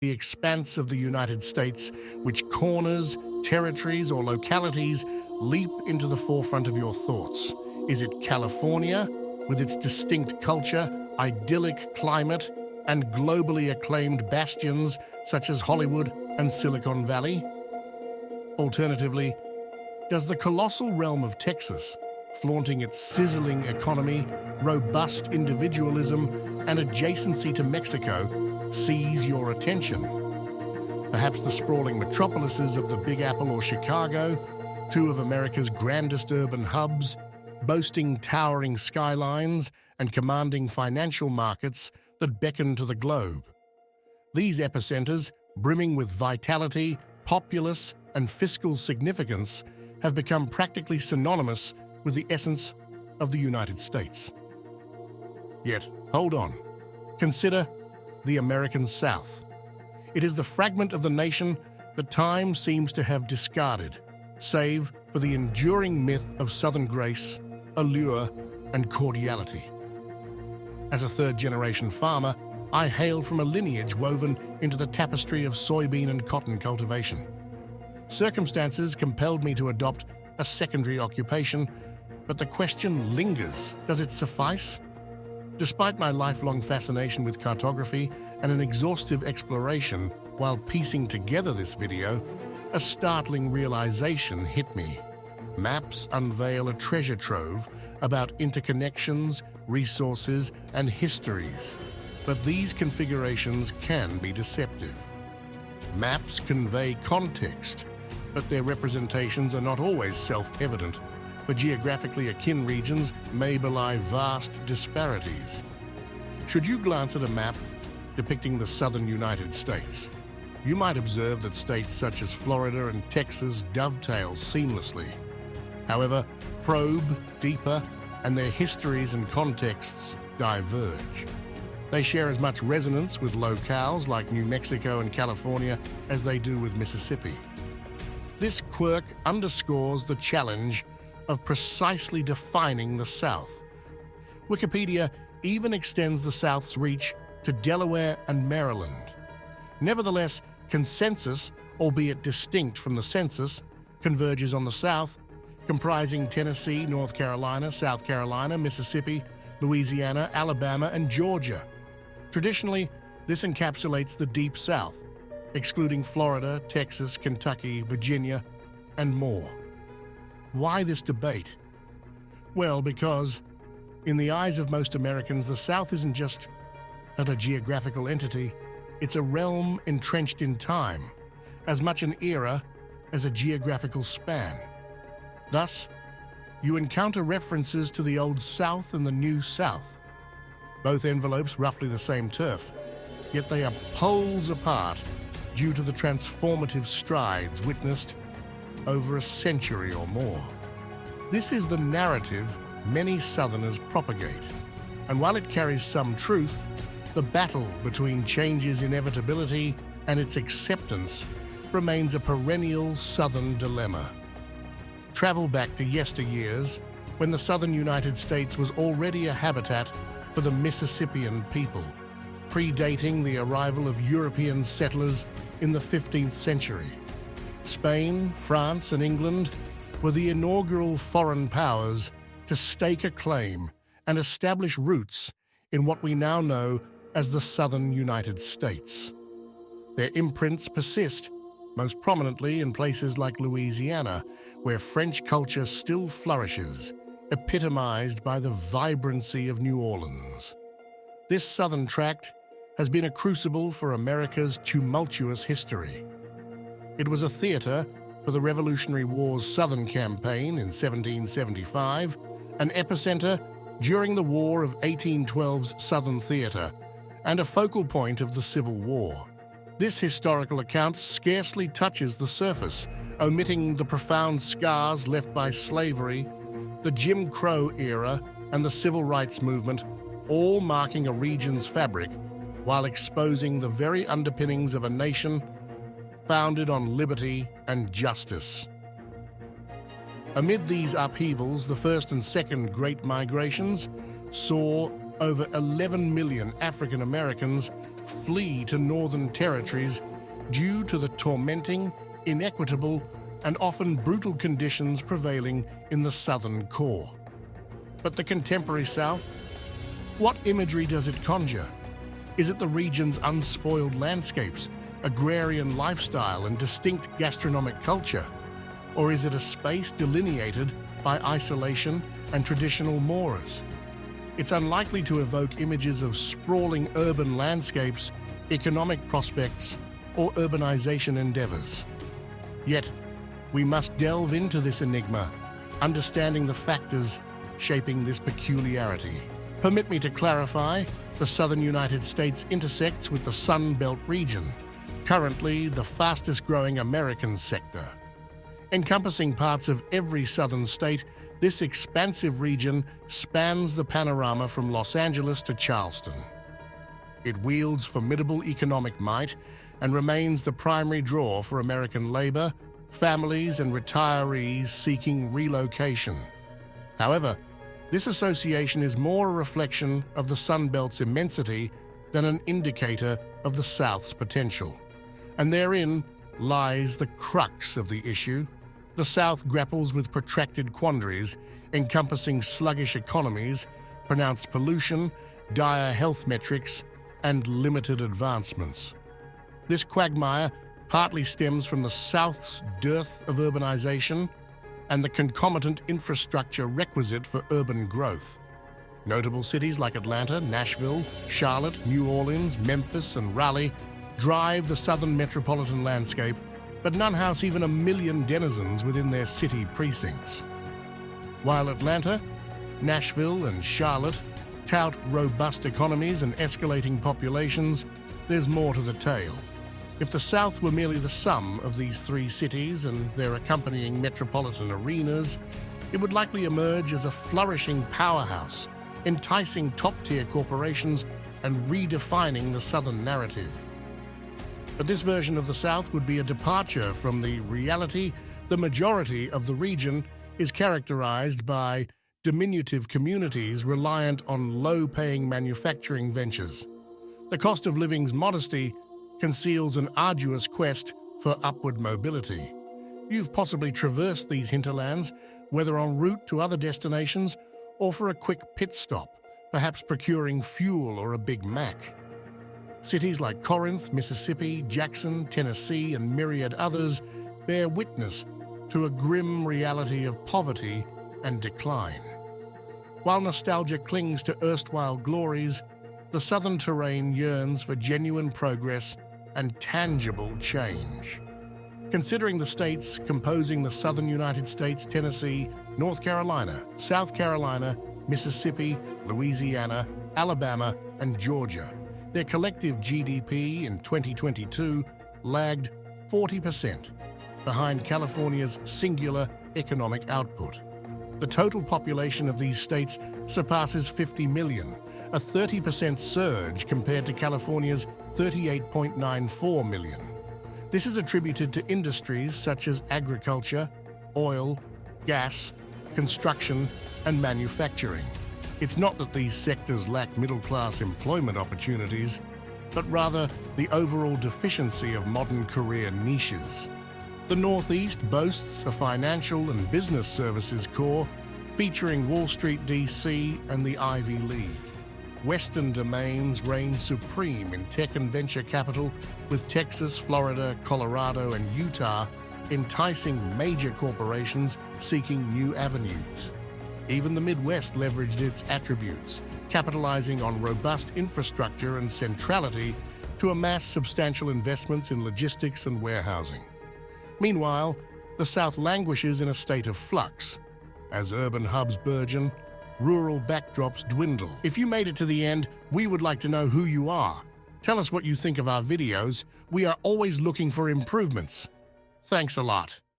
the expanse of the United States, which corners, territories, or localities leap into the forefront of your thoughts? Is it California, with its distinct culture, idyllic climate, and globally acclaimed bastions such as Hollywood and Silicon Valley? Alternatively, does the colossal realm of Texas, flaunting its sizzling economy, robust individualism, and adjacency to Mexico, seize your attention? Perhaps the sprawling metropolises of the Big Apple or Chicago, two of America's grandest urban hubs, boasting towering skylines and commanding financial markets that beckon to the globe. These epicenters, brimming with vitality, populace, and fiscal significance, have become practically synonymous with the essence of the United States. Yet, hold on. Consider the American South. It is the fragment of the nation that time seems to have discarded, save for the enduring myth of Southern grace, allure, and cordiality. As a third-generation farmer, I hail from a lineage woven into the tapestry of soybean and cotton cultivation. Circumstances compelled me to adopt a secondary occupation, but the question lingers: does it suffice? Despite my lifelong fascination with cartography and an exhaustive exploration while piecing together this video, a startling realization hit me. Maps unveil a treasure trove about interconnections, resources, and histories, but these configurations can be deceptive. Maps convey context, but their representations are not always self-evident, for geographically akin regions may belie vast disparities. Should you glance at a map depicting the southern United States, you might observe that states such as Florida and Texas dovetail seamlessly. However, probe deeper, and their histories and contexts diverge. They share as much resonance with locales like New Mexico and California as they do with Mississippi. This quirk underscores the challenge of precisely defining the South. Wikipedia even extends the South's reach to Delaware and Maryland. Nevertheless, consensus, albeit distinct from the census, converges on the South, comprising Tennessee, North Carolina, South Carolina, Mississippi, Louisiana, Alabama, and Georgia. Traditionally, this encapsulates the Deep South, excluding Florida, Texas, Kentucky, Virginia, and more. Why this debate? Well, because, in the eyes of most Americans, the South isn't just a geographical entity, it's a realm entrenched in time, as much an era as a geographical span. Thus, you encounter references to the Old South and the New South, both envelopes roughly the same turf, yet they are poles apart due to the transformative strides witnessed over a century or more. This is the narrative many Southerners propagate, and while it carries some truth, the battle between change's inevitability and its acceptance remains a perennial Southern dilemma. Travel back to yesteryears, when the southern United States was already a habitat for the Mississippian people, predating the arrival of European settlers in the 15th century. Spain, France, and England were the inaugural foreign powers to stake a claim and establish roots in what we now know as the southern United States. Their imprints persist, most prominently in places like Louisiana, where French culture still flourishes, epitomized by the vibrancy of New Orleans. This southern tract has been a crucible for America's tumultuous history. It was a theater for the Revolutionary War's Southern Campaign in 1775, an epicenter during the War of 1812's Southern Theater, and a focal point of the Civil War. This historical account scarcely touches the surface, omitting the profound scars left by slavery, the Jim Crow era, and the Civil Rights Movement, all marking a region's fabric, while exposing the very underpinnings of a nation founded on liberty and justice. Amid these upheavals, the first and second Great Migrations saw over 11 million African Americans flee to northern territories due to the tormenting, inequitable, and often brutal conditions prevailing in the southern core. But the contemporary South? What imagery does it conjure? Is it the region's unspoiled landscapes, agrarian lifestyle, and distinct gastronomic culture? Or is it a space delineated by isolation and traditional mores? It's unlikely to evoke images of sprawling urban landscapes, economic prospects, or urbanization endeavors. Yet, we must delve into this enigma, understanding the factors shaping this peculiarity. Permit me to clarify, the southern United States intersects with the Sun Belt region, currently the fastest-growing American sector. Encompassing parts of every southern state, this expansive region spans the panorama from Los Angeles to Charleston. It wields formidable economic might and remains the primary draw for American labor, families, and retirees seeking relocation. However, this association is more a reflection of the Sun Belt's immensity than an indicator of the South's potential. And therein lies the crux of the issue. The South grapples with protracted quandaries encompassing sluggish economies, pronounced pollution, dire health metrics, and limited advancements. This quagmire partly stems from the South's dearth of urbanization and the concomitant infrastructure requisite for urban growth. Notable cities like Atlanta, Nashville, Charlotte, New Orleans, Memphis, and Raleigh drive the southern metropolitan landscape, but none house even 1 million denizens within their city precincts. While Atlanta, Nashville, and Charlotte tout robust economies and escalating populations, there's more to the tale. If the South were merely the sum of these 3 cities and their accompanying metropolitan arenas, it would likely emerge as a flourishing powerhouse, enticing top-tier corporations and redefining the Southern narrative. But this version of the South would be a departure from the reality. The majority of the region is characterized by diminutive communities reliant on low-paying manufacturing ventures. The cost of living's modesty conceals an arduous quest for upward mobility. You've possibly traversed these hinterlands, whether en route to other destinations or for a quick pit stop, perhaps procuring fuel or a Big Mac. Cities like Corinth, Mississippi, Jackson, Tennessee, and myriad others bear witness to a grim reality of poverty and decline. While nostalgia clings to erstwhile glories, the southern terrain yearns for genuine progress and tangible change. Considering the states composing the southern United States, Tennessee, North Carolina, South Carolina, Mississippi, Louisiana, Alabama, and Georgia, their collective GDP in 2022 lagged 40% behind California's singular economic output. The total population of these states surpasses 50 million, a 30% surge compared to California's 38.94 million. This is attributed to industries such as agriculture, oil, gas, construction, and manufacturing. It's not that these sectors lack middle-class employment opportunities, but rather the overall deficiency of modern career niches. The Northeast boasts a financial and business services core featuring Wall Street, D.C., and the Ivy League. Western domains reign supreme in tech and venture capital, with Texas, Florida, Colorado, and Utah enticing major corporations seeking new avenues. Even the Midwest leveraged its attributes, capitalizing on robust infrastructure and centrality to amass substantial investments in logistics and warehousing. Meanwhile, the South languishes in a state of flux. As urban hubs burgeon, rural backdrops dwindle. If you made it to the end, we would like to know who you are. Tell us what you think of our videos. We are always looking for improvements. Thanks a lot.